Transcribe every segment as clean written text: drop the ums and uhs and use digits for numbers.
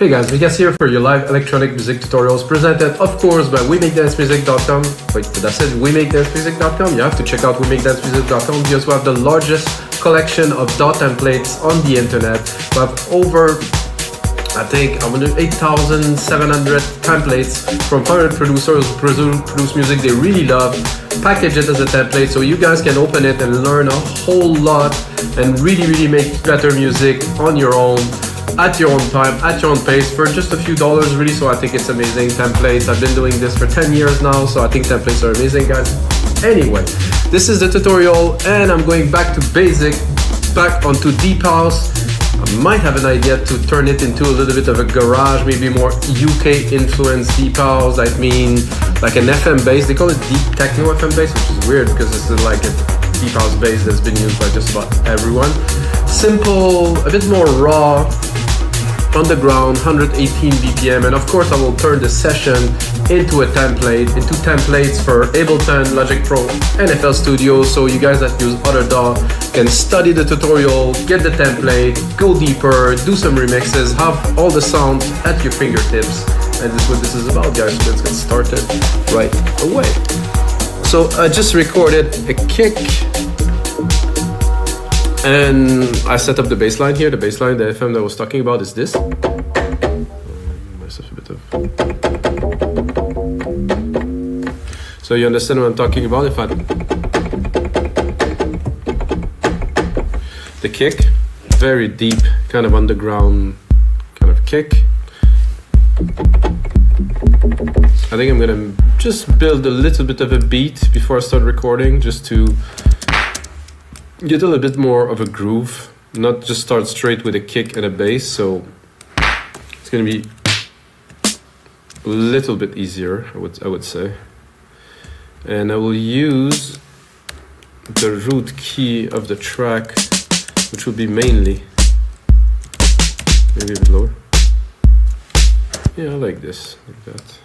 Hey guys, Mikas here for your live electronic music tutorials presented, of course, by WeMakeDanceMusic.com. Wait, did I say WeMakeDanceMusic.com? You have to check out WeMakeDanceMusic.com because we have the largest collection of DAW templates on the internet. We have over, I think, 8,700 templates from 500 producers who produce music they really love. Package it as a template so you guys can open it and learn a whole lot and really make better music on your own, at your own time, at your own pace, for just a few dollars really. So I think it's amazing. Templates, I've been doing this for 10 years now, so I think templates are amazing, guys. Anyway, this is the tutorial and I'm going back to basic, back onto deep house. I might have an idea to turn it into a little bit of a garage, maybe more UK influenced deep house. I mean, like an FM bass. They call it deep techno FM bass, which is weird because this is like a deep house bass that's been used by just about everyone. Simple, a bit more raw, on the ground, 118 BPM, and of course I will turn the session into a template, into templates for Ableton, Logic Pro, and FL Studio, so you guys that use other DAW can study the tutorial, get the template, go deeper, do some remixes, have all the sounds at your fingertips, and this is what this is about, guys. So let's get started right away. So I just recorded a kick, and I set up the bassline here. The bassline, the FM that I was talking about is this. So you understand what I'm talking about. If I the kick, very deep, kind of underground kind of kick. I think I'm gonna just build a little bit of a beat before I start recording, just to get a little bit more of a groove, not just start straight with a kick and a bass. So it's gonna be a little bit easier, I would say. And I will use the root key of the track, which will be mainly, maybe a bit lower. Yeah, I like this, like that.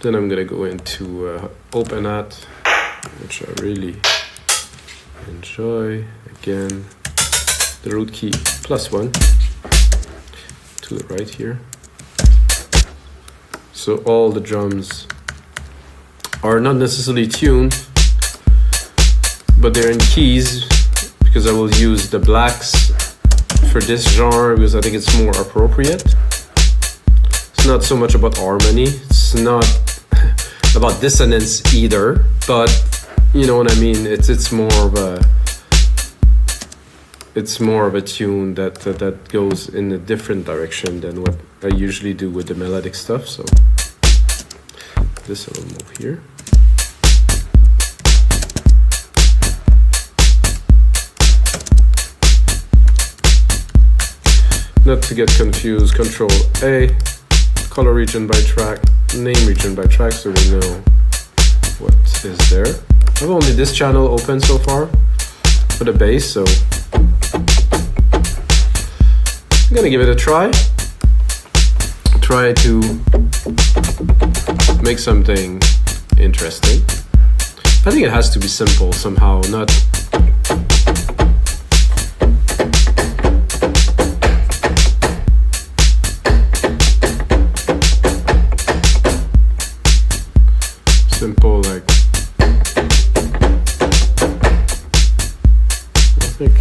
Then I'm gonna go into Open At, which I really enjoy. Again, the root key +1 to the right here. So all the drums are not necessarily tuned, but they're in keys, because I will use the blacks for this genre because I think it's more appropriate. It's not so much about harmony, it's not about dissonance either, but you know what I mean. It's more of a tune that goes in a different direction than what I usually do with the melodic stuff. So this I will move here. Not to get confused, Control A, color region by track, name region by track, so we know what is there. I have only this channel open so far for the bass, so I'm gonna give it a try. Try to make something interesting. I think it has to be simple somehow, not simple, like I think.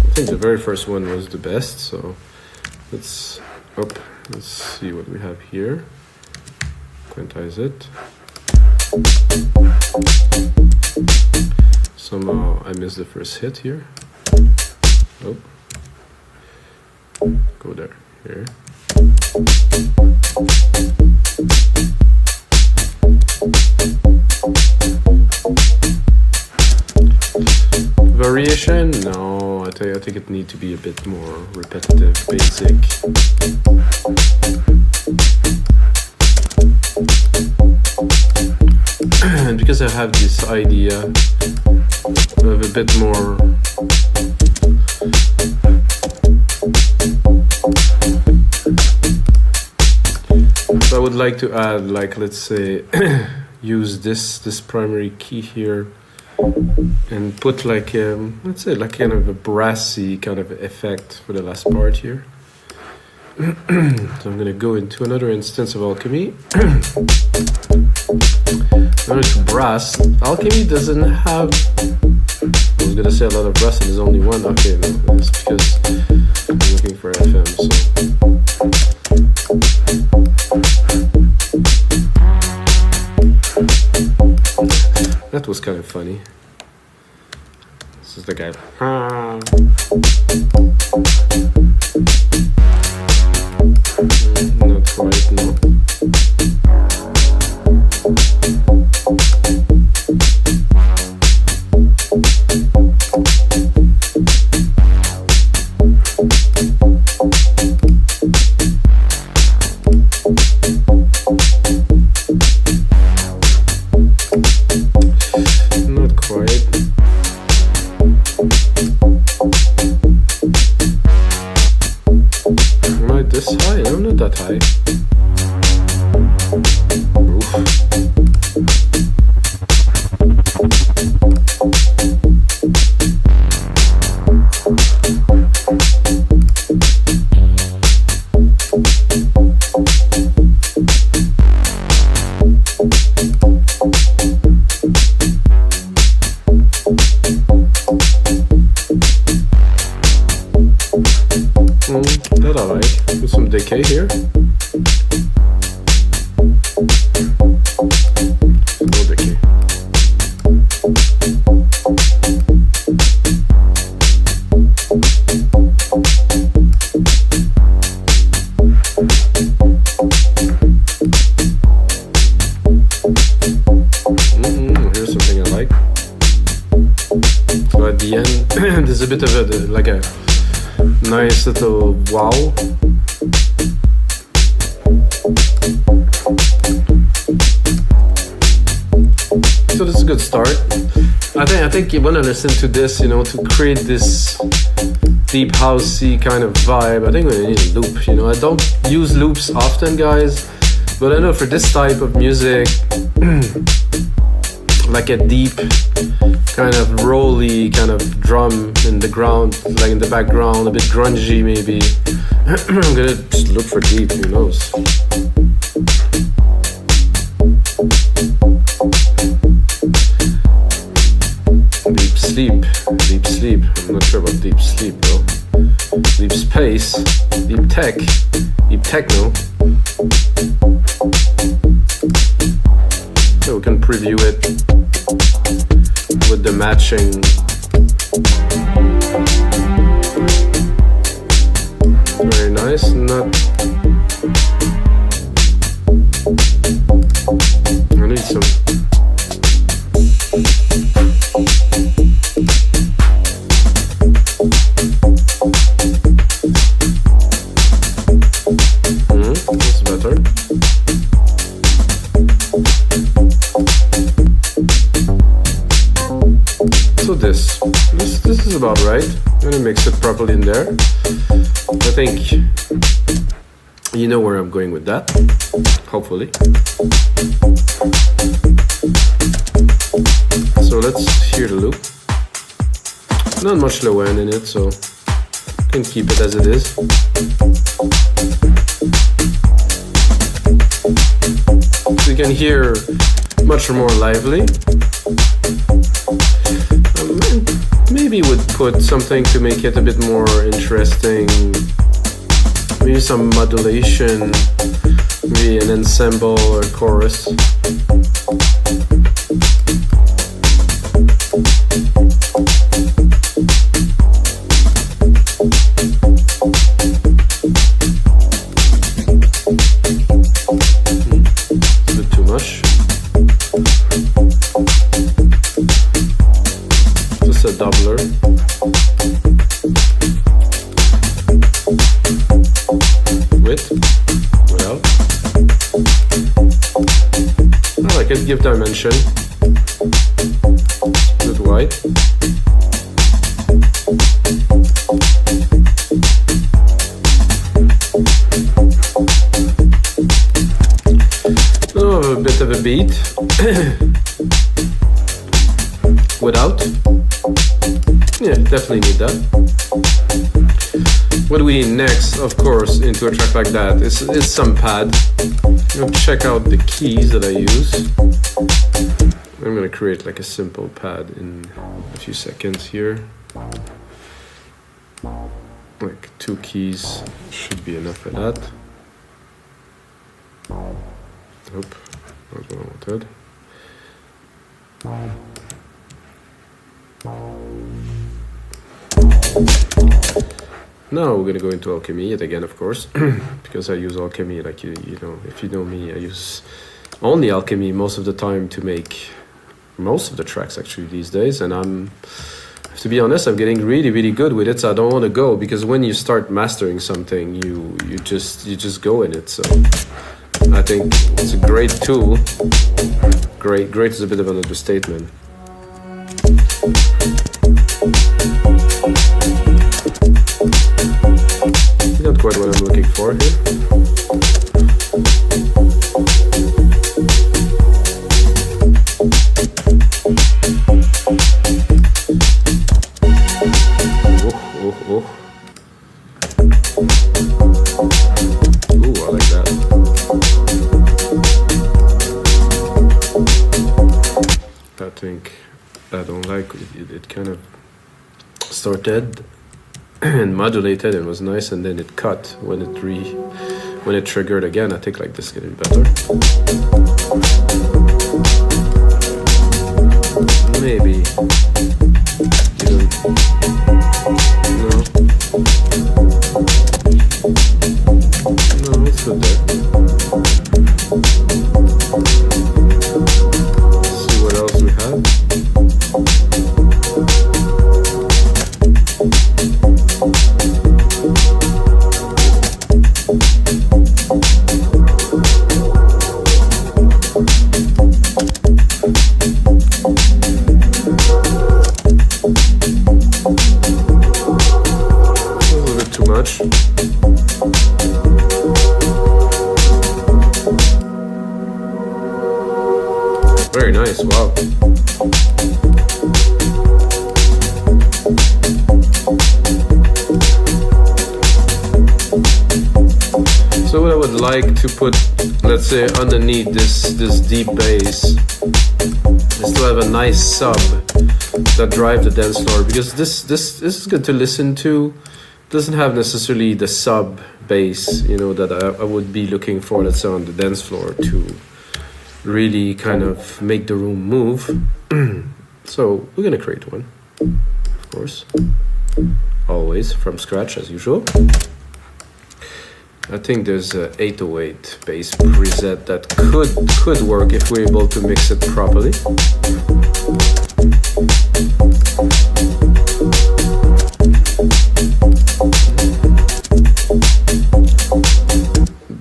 I think the very first one was the best, so let's see what we have here. Quantize it. Somehow I missed the first hit here. Oh, go there. Here. Variation? No, I think it needs to be a bit more repetitive, basic. because I have this idea of a bit more so I would like to add, like, let's say use this primary key here and put like let's say like kind of a brassy kind of effect for the last part here. So I'm gonna go into another instance of Alchemy. Notice brass. Alchemy doesn't have, I was gonna say a lot of brass and there's only one. Okay, no, that's because I'm looking for FM, so that was kind of funny. This is the guy. Not quite, no. Not quite. Am I this high? I'm not that high. Oof. That's alright. With some decay here. No decay. Here's something I like. So at the end, there's a bit of a like a nice little wow. So this is a good start. I think you want to listen to this, you know, to create this deep housey kind of vibe. I think we need a loop, you know. I don't use loops often, guys, but I know for this type of music, like a deep kind of rolly kind of drum in the ground, like in the background, a bit grungy maybe. I'm gonna just look for deep, who knows. Deep sleep, deep sleep. I'm not sure about deep sleep though. Deep space, deep tech, deep techno. So we can preview it with the matching. Very nice. Not. I need some. That's better. So this is about right. I'm gonna mix it properly in there. I think you know where I'm going with that, hopefully. So let's hear the loop. Not much low end in it, so I can keep it as it is. So you can hear much more lively. Maybe would put something to make it a bit more interesting. Maybe some modulation, maybe an ensemble or chorus. A bit too much. Just a doubler. With, without. Oh, I can give dimension. right. Oh, a bit of a beat. Without. Yeah, definitely need that. What do we need next, of course, into a track like that? It's some pad. I'm gonna check out the keys that I use. I'm gonna create like a simple pad in a few seconds here. Like 2 keys should be enough for that. Nope, not what I wanted. Now we're gonna go into Alchemy yet again, of course, because I use Alchemy, like you know, if you know me, I use only Alchemy most of the time to make most of the tracks actually these days, and to be honest, I'm getting really good with it. So I don't want to go, because when you start mastering something, you just go in it. So I think it's a great tool. Great is a bit of an understatement. Not quite what I'm looking for here. Oh. Ooh, I like that. I think I don't like it. It kind of started and modulated and was nice, and then it cut when it triggered again. I think like this is getting better. Maybe even no, it's good there. Let's see what else we have. Very nice, wow. So what I would like to put, let's say, underneath this deep bass is to have a nice sub that drive the dance floor, because this is good to listen to. Doesn't have necessarily the sub bass, you know, that I would be looking for, let's say, on the dance floor to really kind of make the room move. So we're gonna create one, of course, always from scratch as usual. I think there's a 808 bass preset that could work if we're able to mix it properly.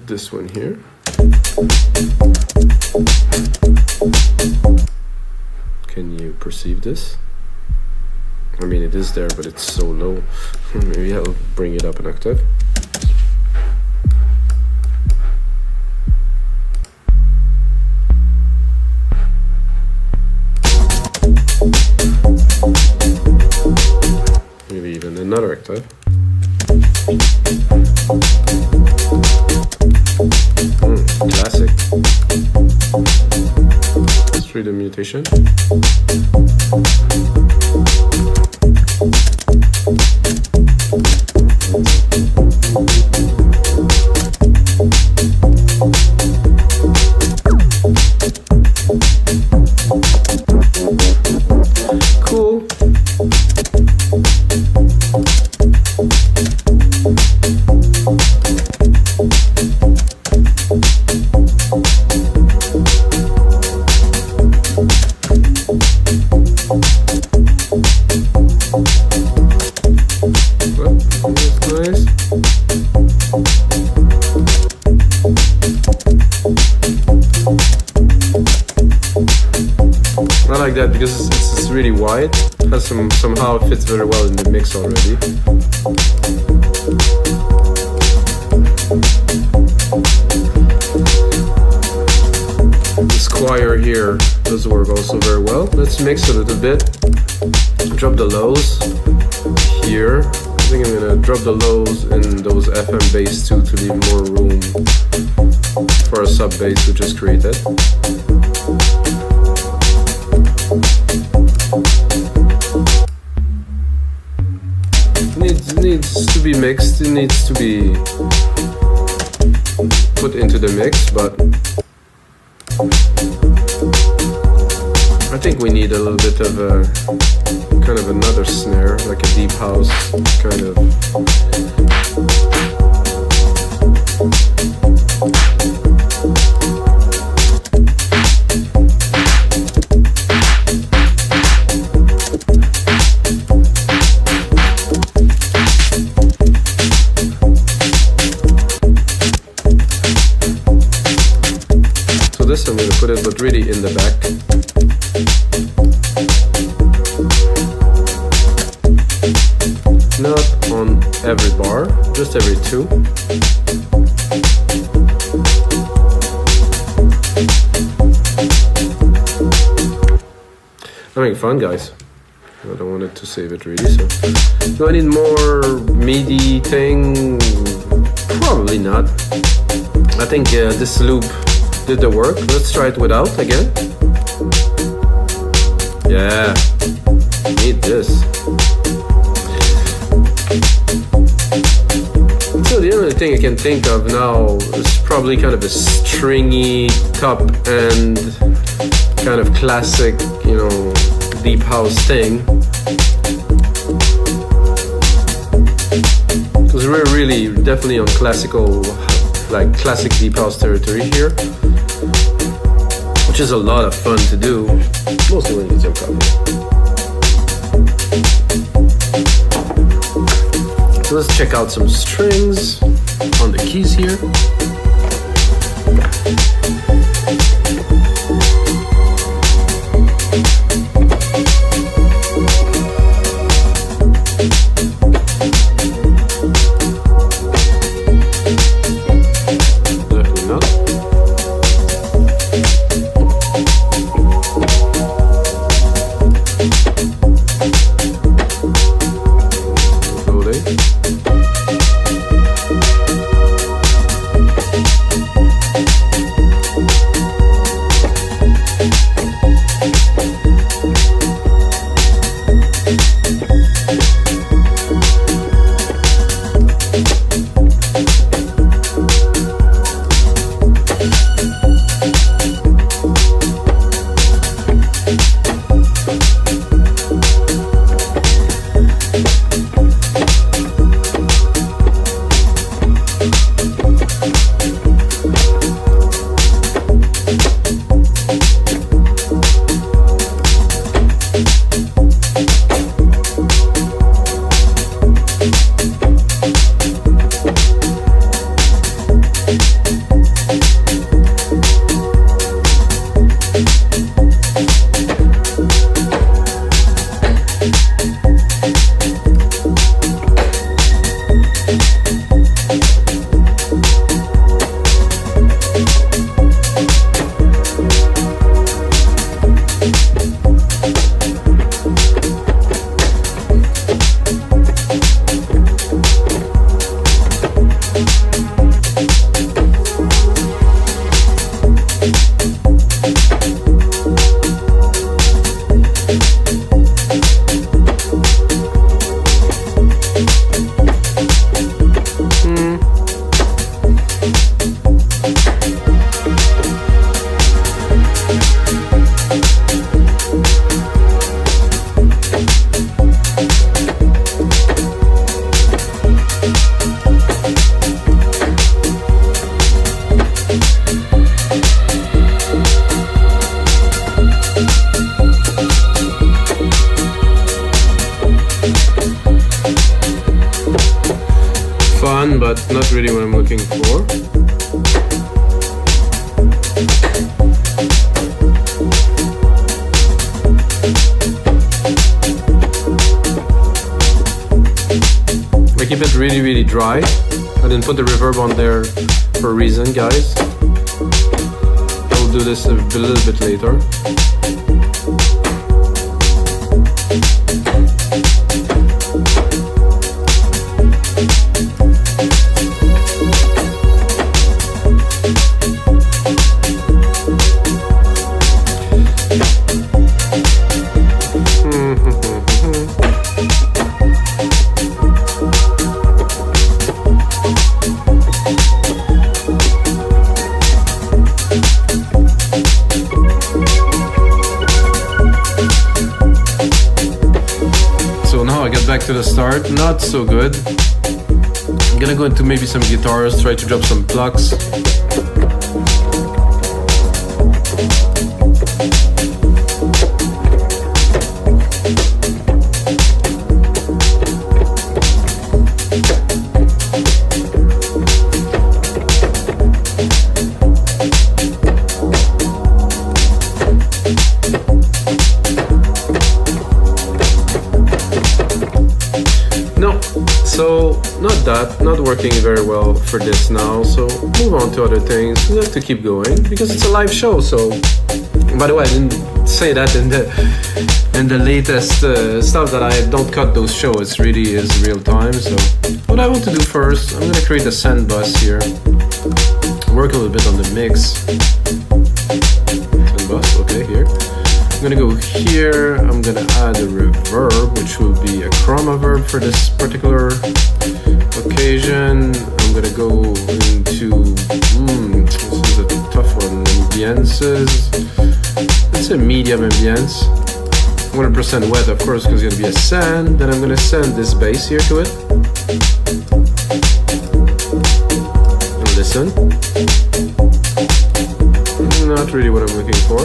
This one here. Can you perceive this? I mean, it is there, but it's so low. Maybe I'll bring it up an octave. Maybe even another octave. Classic. Let's read the mutation. Cool. it's really wide. Has somehow fits very well in the mix already. This choir here does work also very well. Let's mix a little bit. Drop the lows here. I think I'm gonna drop the lows in those FM bass too to leave more room for a sub bass we just created. Needs to be mixed. It needs to be put into the mix, but I think we need a little bit of a kind of another snare, like a deep house kind of. So this I'm going to put it, but really in the back. Not on every bar, just every two. Having fun, guys. I don't want it to save it really, so. Do I need more MIDI thing? Probably not. I think this loop did the work. Let's try it without again. Yeah, need this. So the only thing I can think of now is probably kind of a stringy top end, kind of classic, you know, deep house thing. Because we're really definitely on classical, like classic deep house territory here, which is a lot of fun to do, mostly when you get your coffee. So let's check out some strings on the keys here. Definitely not. Loading. But not really what I'm looking for. it really, really dry. I didn't put the reverb on there for a reason, guys. I'll do this a little bit later. Back to the start, not so good. I'm gonna go into maybe some guitars, try to drop some plucks. So not working very well for this now, so move on to other things. We have to keep going because it's a live show. So by the way, I didn't say that in the latest stuff that I don't cut those shows. It really is real time. So what I want to do first, I'm going to create a send bus here, work a little bit on the mix. Send bus, okay, here. I'm gonna go here, I'm gonna add a reverb, which will be a chroma verb for this particular occasion. I'm gonna go into, this is a tough one, ambiances. It's a medium ambience. 100% wet, of course, because it's gonna be a send. Then I'm gonna send this bass here to it. And listen. Not really what I'm looking for.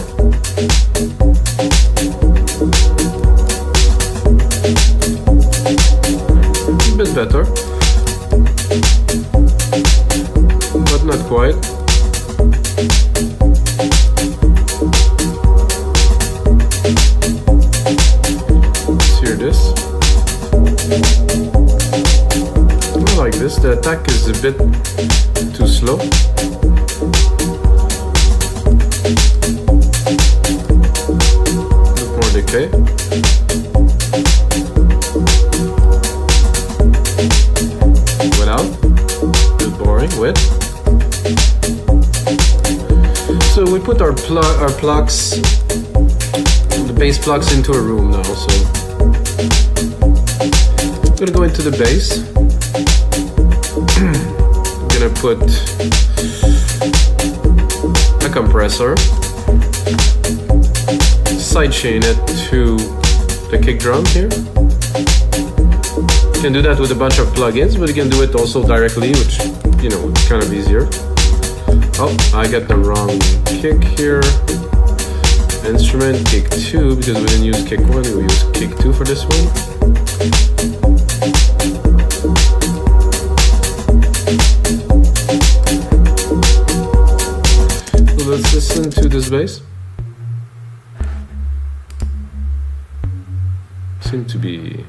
A bit better, but not quite. Let's hear this. I like this. The attack is a bit too slow. Okay. Without. Bit boring. With. So we put our plugs, the bass plugs into a room now. So I'm gonna go into the bass. I'm gonna put a compressor. Sidechain it to the kick drum here. You can do that with a bunch of plugins, but you can do it also directly, which, you know, it's kind of easier. Oh, I got the wrong kick here. Instrument, kick 2, because we didn't use kick 1, we use kick 2 for this one. So let's listen to this bass. Seem to be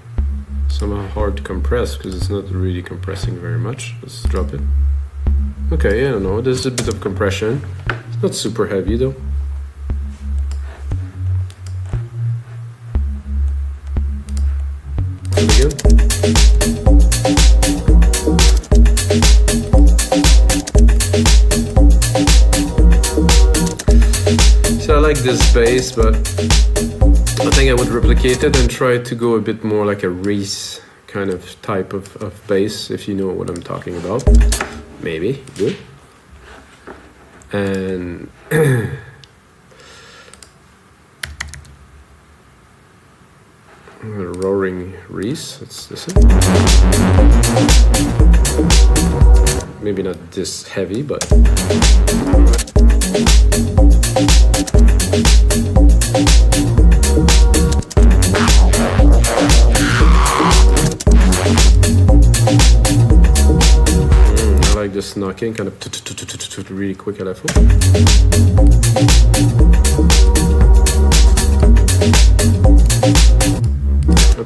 somehow hard to compress because it's not really compressing very much. Let's drop it. Okay, I don't know, there's a bit of compression. It's not super heavy though. And again. So I like this bass, but I think I would replicate it and try to go a bit more like a Reese kind of type of bass, if you know what I'm talking about. Maybe, good. And roaring Reese, let's listen. Maybe not this heavy, but I like this knocking, kind of really quick LFO.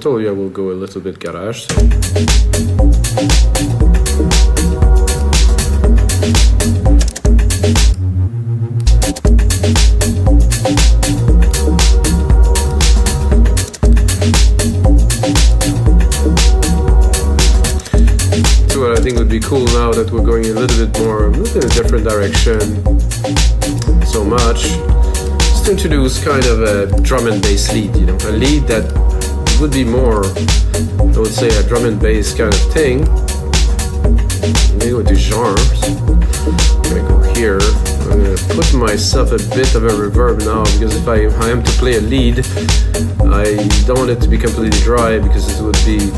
told you I will go a little bit garage. So what I think would be cool now that we're going a little bit more in a different direction so much, is to introduce kind of a drum and bass lead, you know, a lead that would be more, I would say, a drum and bass kind of thing. Maybe go to genres. I'm gonna go here. I'm gonna put myself a bit of a reverb now, because if I am to play a lead, I don't want it to be completely dry, because it would be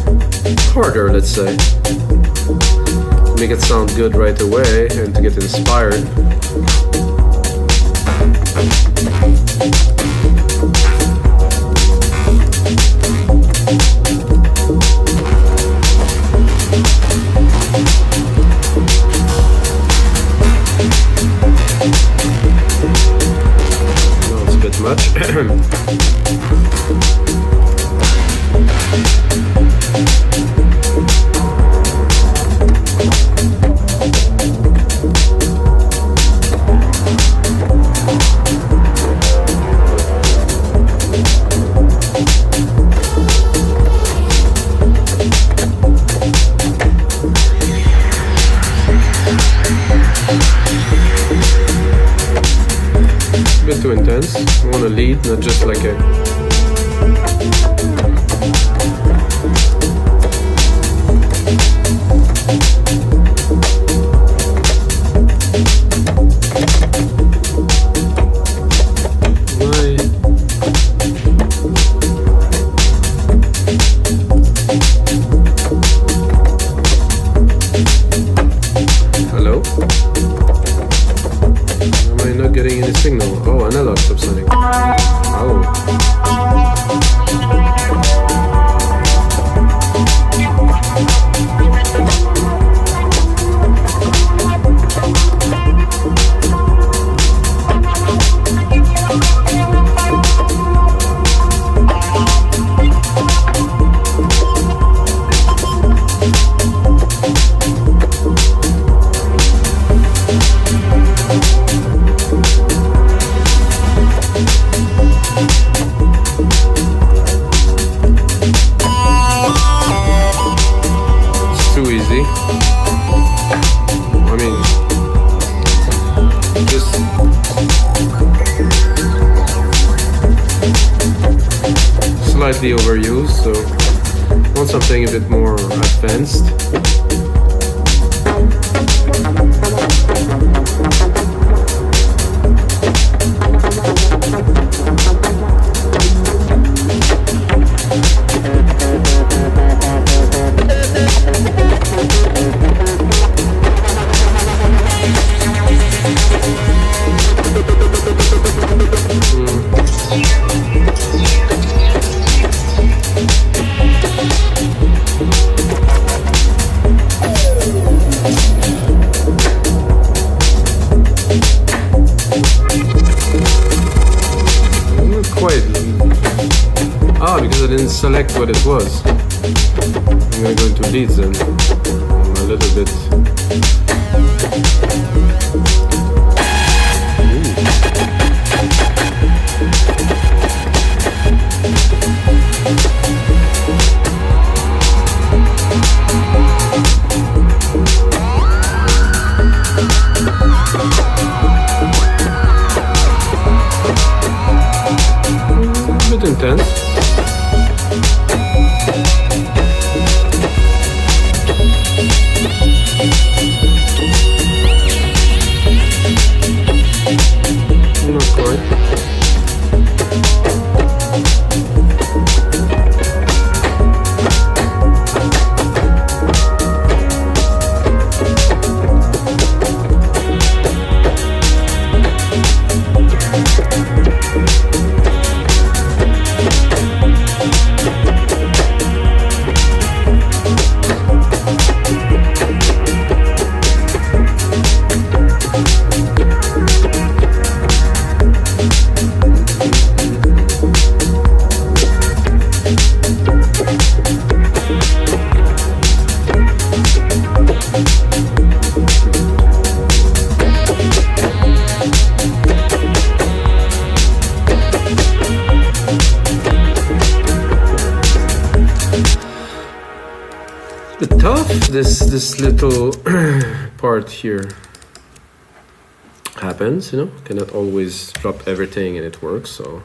harder, let's say, to make it sound good right away and to get inspired. Much. Bit too intense. I want to lead, not just like a... Hello? Am I not getting any signal? Oh, analog subsonic. Oh. Too easy. I mean, just slightly overused, so I want something a bit more advanced. Because I didn't select what it was. I'm gonna go into leads then. A little bit. A bit intense. bit tough, this little part here happens, you know, cannot always drop everything and it works, so.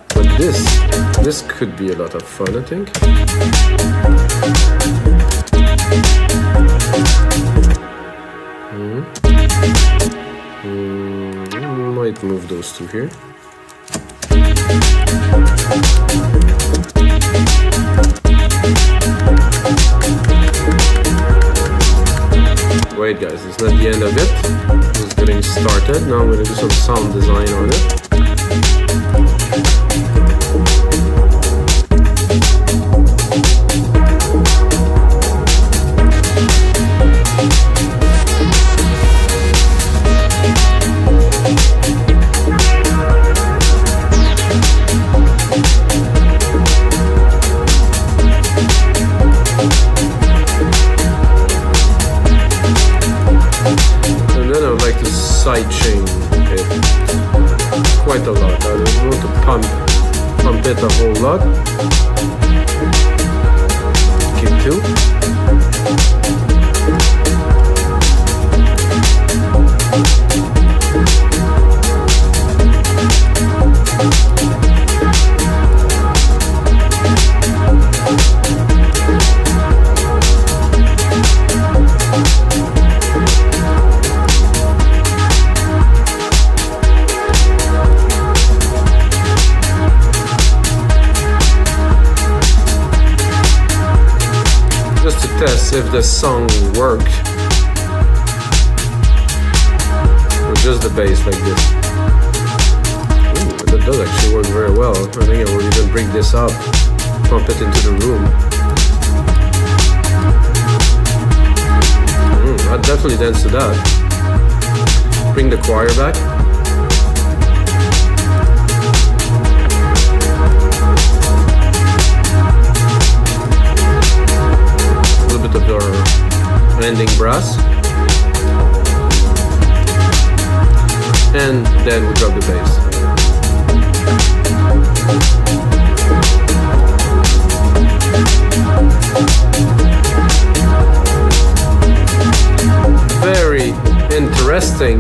But this could be a lot of fun, I think. Might move those two here. Wait guys, it's not the end of it. Just getting started. Now I'm gonna do some sound design on it. Sidechain it quite a lot. I don't want to pump it a whole lot. Kick 2. Test if the song worked with just the bass like this. Ooh, that does actually work very well. I think I will even bring this up, pump it into the room. I'd definitely dance to that. Bring the choir back. Of our ending brass, and then we drop the bass. Very interesting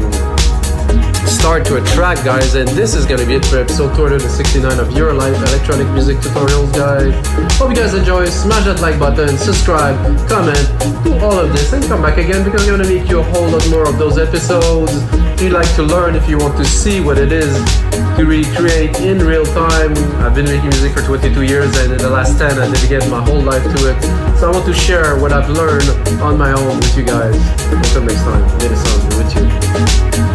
start to a track, guys, and this is gonna be it for episode 269 of your live electronic music tutorials, guys. Hope you guys enjoy. Smash that like button, subscribe, comment, do all of this, and come back again because I'm gonna make you a whole lot more of those episodes. If you'd like to learn, if you want to see what it is to recreate in real time, I've been making music for 22 years, and in the last 10 I dedicated my whole life to it. So I want to share what I've learned on my own with you guys. Until next time, may the sound be with you.